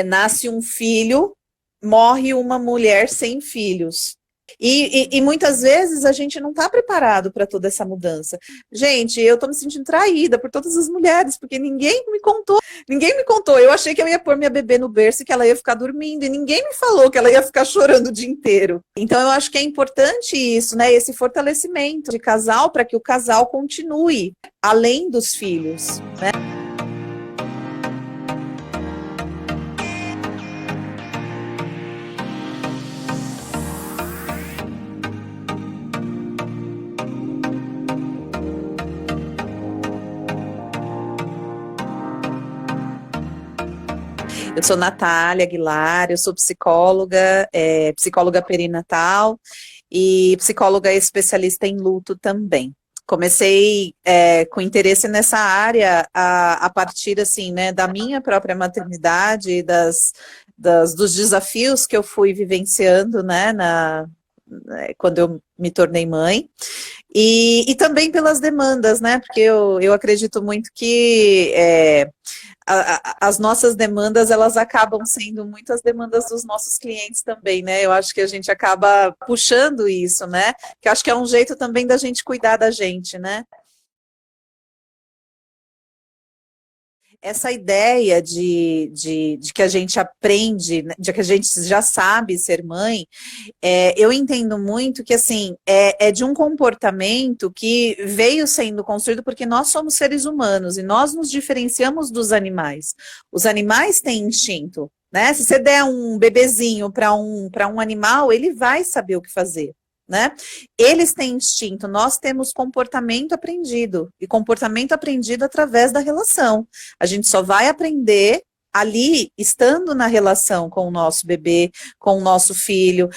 Nasce um filho, morre uma mulher sem filhos. E muitas vezes a gente não está preparado para toda essa mudança. Gente, eu estou me sentindo traída por todas as mulheres, porque ninguém me contou. Ninguém me contou. Eu achei que eu ia pôr minha bebê no berço e que ela ia ficar dormindo, e ninguém me falou que ela ia ficar chorando o dia inteiro. Então eu acho que é importante isso, né? Esse fortalecimento de casal para que o casal continue além dos filhos, né? Eu sou Natália Aguilar, eu sou psicóloga, psicóloga perinatal e psicóloga especialista em luto também. Comecei com interesse nessa área a partir assim, né, da minha própria maternidade, dos desafios que eu fui vivenciando, né, quando eu me tornei mãe. E também pelas demandas, né? Porque eu acredito muito que as nossas demandas, elas acabam sendo muitas demandas dos nossos clientes também, né? Eu acho que a gente acaba puxando isso, né? Que eu acho que é um jeito também da gente cuidar da gente, né? Essa ideia de que a gente aprende, de que a gente já sabe ser mãe, eu entendo muito que, assim, é de um comportamento que veio sendo construído porque nós somos seres humanos e nós nos diferenciamos dos animais. Os animais têm instinto, né? Se você der um bebezinho para um animal, ele vai saber o que fazer. Né? Eles têm instinto, nós temos comportamento aprendido, e comportamento aprendido através da relação. A gente só vai aprender ali, estando na relação com o nosso bebê, com o nosso filho.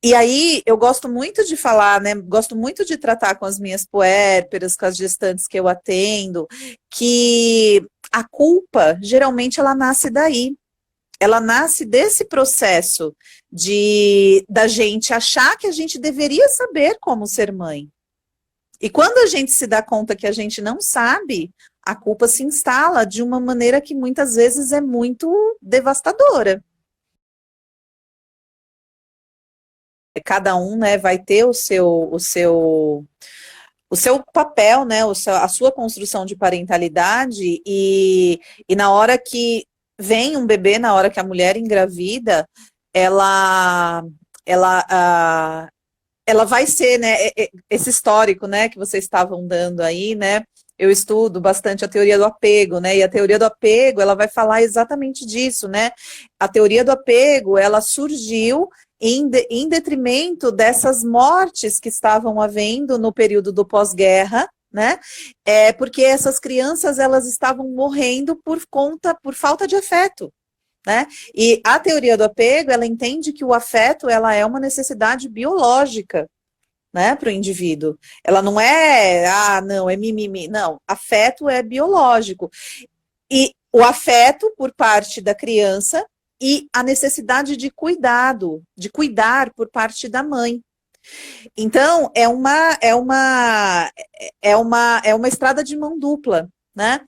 E aí, eu gosto muito de falar, né? Gosto muito de tratar com as minhas puérperas, com as gestantes que eu atendo, que a culpa, geralmente, ela nasce daí. Ela nasce desse processo da gente achar que a gente deveria saber como ser mãe. E quando a gente se dá conta que a gente não sabe, a culpa se instala de uma maneira que muitas vezes é muito devastadora. Cada um, né, vai ter o seu papel, né, a sua construção de parentalidade, e na hora que vem um bebê, na hora que a mulher engravida, ela, ela, ela vai ser, né, esse histórico, né, que vocês estavam dando aí, né, eu estudo bastante a teoria do apego, né, e a teoria do apego, ela vai falar exatamente disso, né, a teoria do apego, ela surgiu em detrimento dessas mortes que estavam havendo no período do pós-guerra, né? Porque essas crianças, elas estavam morrendo por falta de afeto, né? E a teoria do apego, ela entende que o afeto, ela é uma necessidade biológica, né, para o indivíduo. Ela não é, não, é mimimi, não. Afeto é biológico. E o afeto por parte da criança e a necessidade de cuidado, de cuidar por parte da mãe. Então, é uma estrada de mão dupla, né?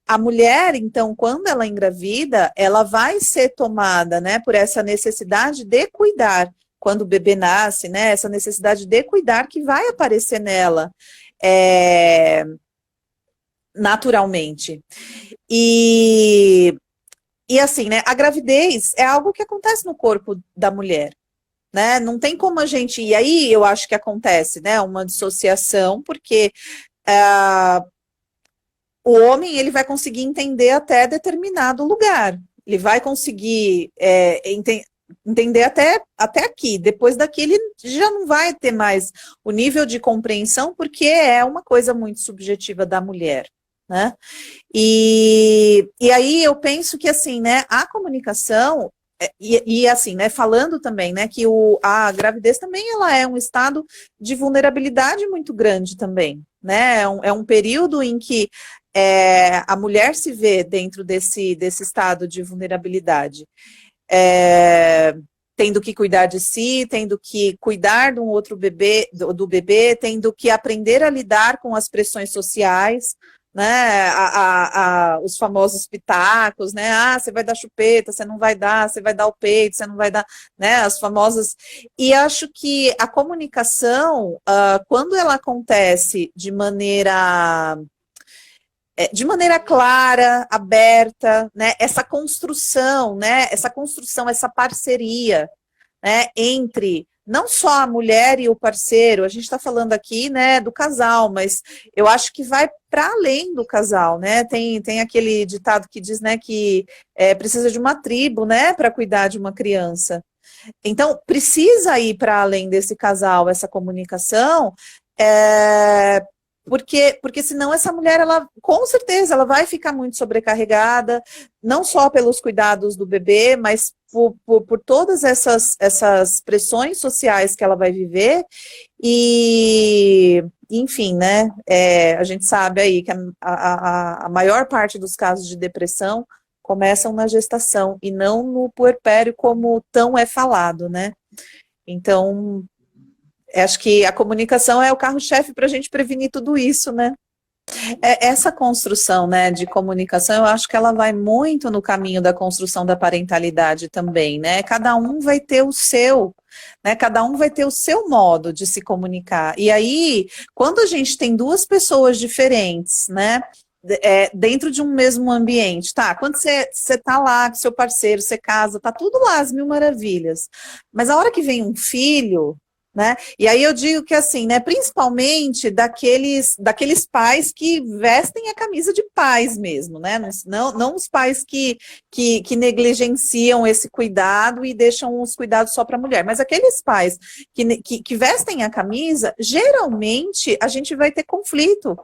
A mulher, então, quando ela engravida, ela vai ser tomada, né, por essa necessidade de cuidar. Quando o bebê nasce, né, essa necessidade de cuidar que vai aparecer nela, naturalmente. E assim, né, a gravidez é algo que acontece no corpo da mulher, né, não tem como a gente, e aí eu acho que acontece, né, uma dissociação, porque o homem, ele vai conseguir entender até determinado lugar, ele vai conseguir entender até aqui, depois daqui ele já não vai ter mais o nível de compreensão, porque é uma coisa muito subjetiva da mulher, né? E aí eu penso que, assim, né, a comunicação, e assim, né, falando também, né, que a gravidez também, ela é um estado de vulnerabilidade muito grande também, né, é um período em que a mulher se vê dentro desse estado de vulnerabilidade, tendo que cuidar de si, tendo que cuidar de um outro bebê, do bebê, tendo que aprender a lidar com as pressões sociais, né? Os famosos pitacos, né? Ah, você vai dar chupeta, você não vai dar, você vai dar o peito, você não vai dar, né? As famosas. E acho que a comunicação, quando ela acontece de maneira clara, aberta, né? Essa construção, essa parceria, né, entre não só a mulher e o parceiro, a gente está falando aqui, né, do casal, mas eu acho que vai para além do casal, né? Tem aquele ditado que diz, né, que precisa de uma tribo, né, para cuidar de uma criança. Então, precisa ir para além desse casal, essa comunicação, é, porque senão essa mulher, ela, com certeza, ela vai ficar muito sobrecarregada, não só pelos cuidados do bebê, mas por todas essas pressões sociais que ela vai viver, e, enfim, né, a gente sabe aí que a maior parte dos casos de depressão começam na gestação e não no puerpério como tão é falado, né? Então, acho que a comunicação é o carro-chefe para a gente prevenir tudo isso, né? Essa construção, né, de comunicação, eu acho que ela vai muito no caminho da construção da parentalidade também, né? Cada um vai ter o seu, né? Cada um vai ter o seu modo de se comunicar. E aí, quando a gente tem duas pessoas diferentes, né? Dentro de um mesmo ambiente, tá? Quando você tá lá com seu parceiro, você casa, tá tudo lá, as mil maravilhas. Mas a hora que vem um filho, né? E aí eu digo que assim, né? Principalmente daqueles pais que vestem a camisa de pais mesmo, né? Não os pais que negligenciam esse cuidado e deixam os cuidados só para a mulher, mas aqueles pais que vestem a camisa, geralmente a gente vai ter conflito.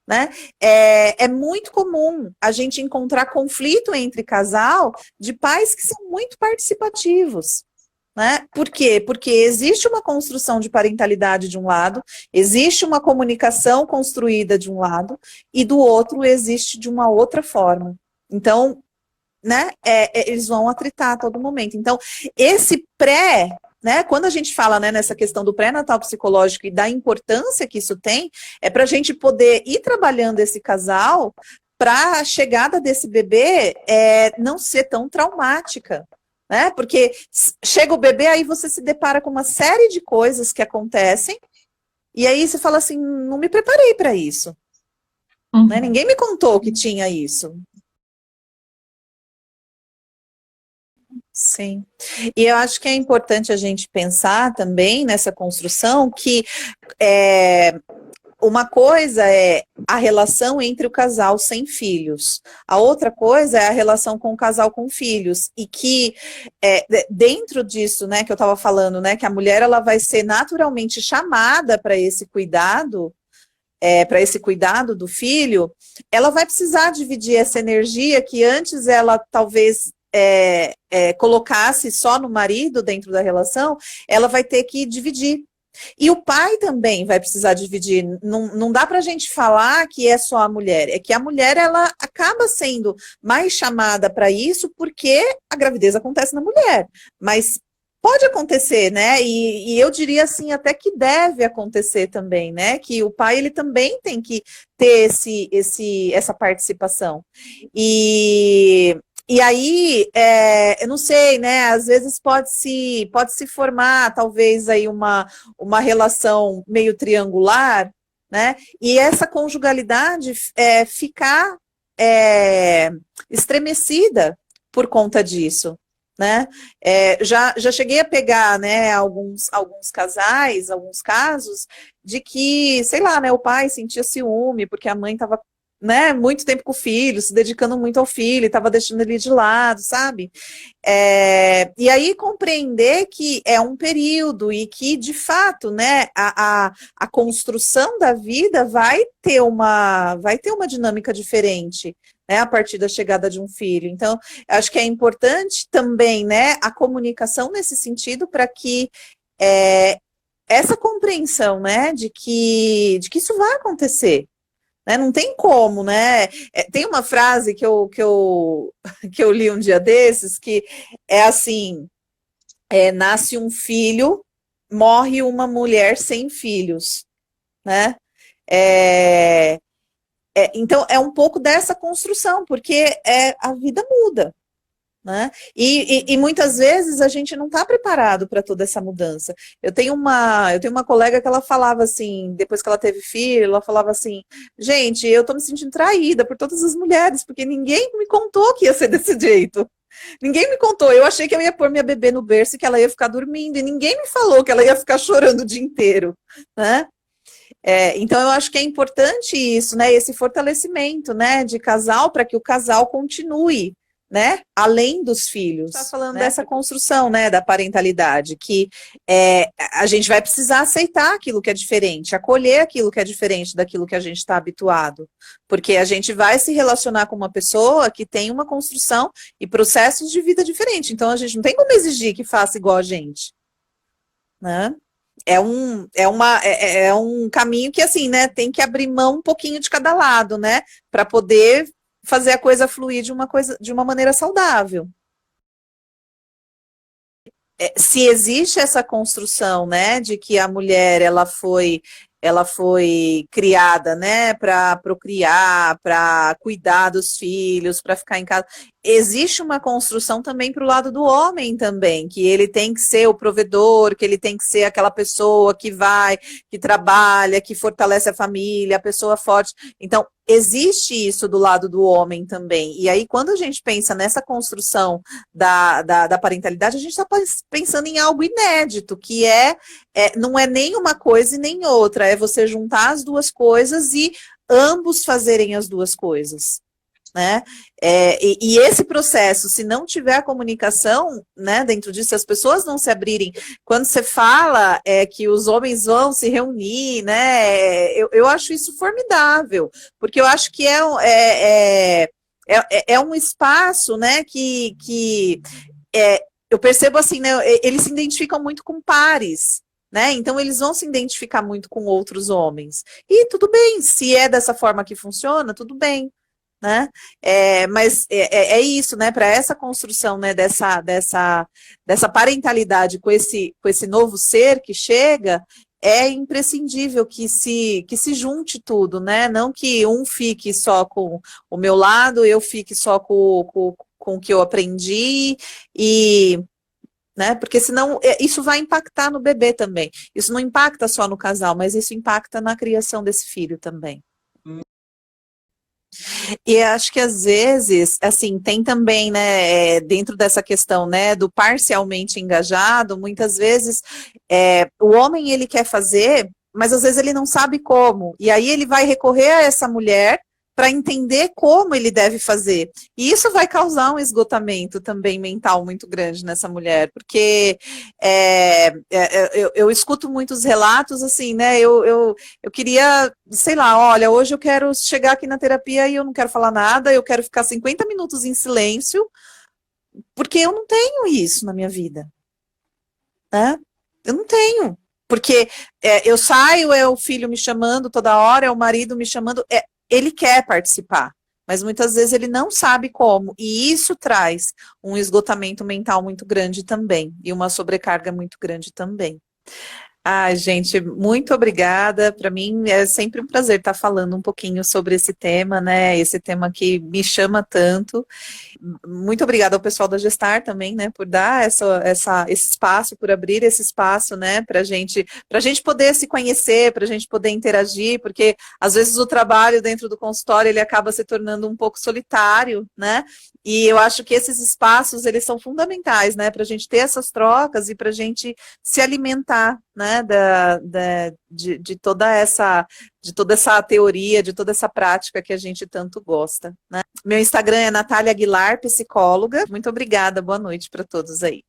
Né? É muito comum a gente encontrar conflito entre casal de pais que são muito participativos. Né? Por quê? Porque existe uma construção de parentalidade de um lado, existe uma comunicação construída de um lado, e do outro existe de uma outra forma. Então, né, eles vão atritar a todo momento. Então, esse né, quando a gente fala, né, nessa questão do pré-natal psicológico e da importância que isso tem, é para a gente poder ir trabalhando esse casal para a chegada desse bebê não ser tão traumática. Né? Porque chega o bebê, aí você se depara com uma série de coisas que acontecem, e aí você fala assim, não me preparei para isso. Né? Ninguém me contou que tinha isso. Sim. E eu acho que é importante a gente pensar também nessa construção que uma coisa é a relação entre o casal sem filhos, a outra coisa é a relação com o casal com filhos, e que dentro disso, né, que eu estava falando, né, que a mulher ela vai ser naturalmente chamada para esse cuidado, do filho, ela vai precisar dividir essa energia que antes ela talvez colocasse só no marido dentro da relação, ela vai ter que dividir. E o pai também vai precisar dividir. Não dá para a gente falar que é só a mulher. É que a mulher ela acaba sendo mais chamada para isso porque a gravidez acontece na mulher. Mas pode acontecer, né? E eu diria assim até que deve acontecer também, né? Que o pai ele também tem que ter essa participação. E aí, eu não sei, né? Às vezes pode se formar, talvez, aí uma relação meio triangular, né? E essa conjugalidade ficar estremecida por conta disso. Né? Já cheguei a pegar, né, alguns casais, alguns casos, de que, sei lá, né, o pai sentia ciúme porque a mãe estava, né, muito tempo com o filho, se dedicando muito ao filho, estava deixando ele de lado, sabe? E aí compreender que é um período e que, de fato, né, a construção da vida vai ter uma dinâmica diferente, né, a partir da chegada de um filho. Então, acho que é importante também, né, a comunicação nesse sentido para que essa compreensão, né, de que isso vai acontecer. Né? Não tem como, né? Tem uma frase que eu li um dia desses, que é assim, nasce um filho, morre uma mulher sem filhos, né? É, Então, é um pouco dessa construção, porque a vida muda. Né? E muitas vezes a gente não está preparado para toda essa mudança. Eu tenho uma colega que ela falava assim, depois que ela teve filho, ela falava assim, gente, eu estou me sentindo traída por todas as mulheres, porque ninguém me contou que ia ser desse jeito. Ninguém me contou, eu achei que eu ia pôr minha bebê no berço e que ela ia ficar dormindo, e ninguém me falou que ela ia ficar chorando o dia inteiro, né? Então eu acho que é importante isso, né? Esse fortalecimento, né, de casal para que o casal continue, né? Além dos filhos. Está falando, né, dessa construção, né, da parentalidade, que a gente vai precisar aceitar aquilo que é diferente, acolher aquilo que é diferente daquilo que a gente está habituado, porque a gente vai se relacionar com uma pessoa que tem uma construção e processos de vida diferentes. Então a gente não tem como exigir que faça igual a gente, né? É um caminho que, assim, né, tem que abrir mão um pouquinho de cada lado, né, para poder fazer a coisa fluir de uma maneira saudável. Se existe essa construção, né, de que a mulher ela foi criada, né, para procriar, para cuidar dos filhos, para ficar em casa. Existe uma construção também para o lado do homem também, que ele tem que ser o provedor, que ele tem que ser aquela pessoa que vai, que trabalha, que fortalece a família, a pessoa forte. Então, existe isso do lado do homem também. E aí, quando a gente pensa nessa construção da parentalidade, a gente está pensando em algo inédito, que não é nem uma coisa e nem outra, é você juntar as duas coisas e ambos fazerem as duas coisas. Né? E esse processo, se não tiver a comunicação, né, dentro disso, se as pessoas não se abrirem, quando você fala que os homens vão se reunir, né, eu acho isso formidável, porque eu acho que é um espaço, né, que eu percebo assim, né, eles se identificam muito com pares, né? Então eles vão se identificar muito com outros homens. E tudo bem, se é dessa forma que funciona, tudo bem. Né? Mas é isso, né? Para essa construção, né, dessa parentalidade com esse novo ser que chega, é imprescindível que se junte tudo, né? Não que um fique só com o meu lado, eu fique só com o que eu aprendi, né? Porque senão isso vai impactar no bebê também. Isso não impacta só no casal, mas isso impacta na criação desse filho também. E acho que às vezes, assim, tem também, né, dentro dessa questão, né, do parcialmente engajado, muitas vezes o homem ele quer fazer, mas às vezes ele não sabe como, e aí ele vai recorrer a essa mulher para entender como ele deve fazer. E isso vai causar um esgotamento também mental muito grande nessa mulher, porque eu escuto muitos relatos assim, né? Eu queria, sei lá, olha, hoje eu quero chegar aqui na terapia e eu não quero falar nada, eu quero ficar 50 minutos em silêncio, porque eu não tenho isso na minha vida, né? Eu não tenho. Porque eu saio, é o filho me chamando toda hora, é o marido me chamando, ele quer participar, mas muitas vezes ele não sabe como, e isso traz um esgotamento mental muito grande também, e uma sobrecarga muito grande também. Ai, gente, muito obrigada. Para mim é sempre um prazer estar falando um pouquinho sobre esse tema, né? Esse tema que me chama tanto. Muito obrigada ao pessoal da Gestar também, né, por dar esse espaço, por abrir esse espaço, né, para gente poder se conhecer, para a gente poder interagir, porque às vezes o trabalho dentro do consultório ele acaba se tornando um pouco solitário, né? E eu acho que esses espaços eles são fundamentais, né, para a gente ter essas trocas e para a gente se alimentar, né, de toda essa teoria, de toda essa prática que a gente tanto gosta, né? Meu Instagram é Natália Aguilar, psicóloga. Muito obrigada, boa noite para todos aí.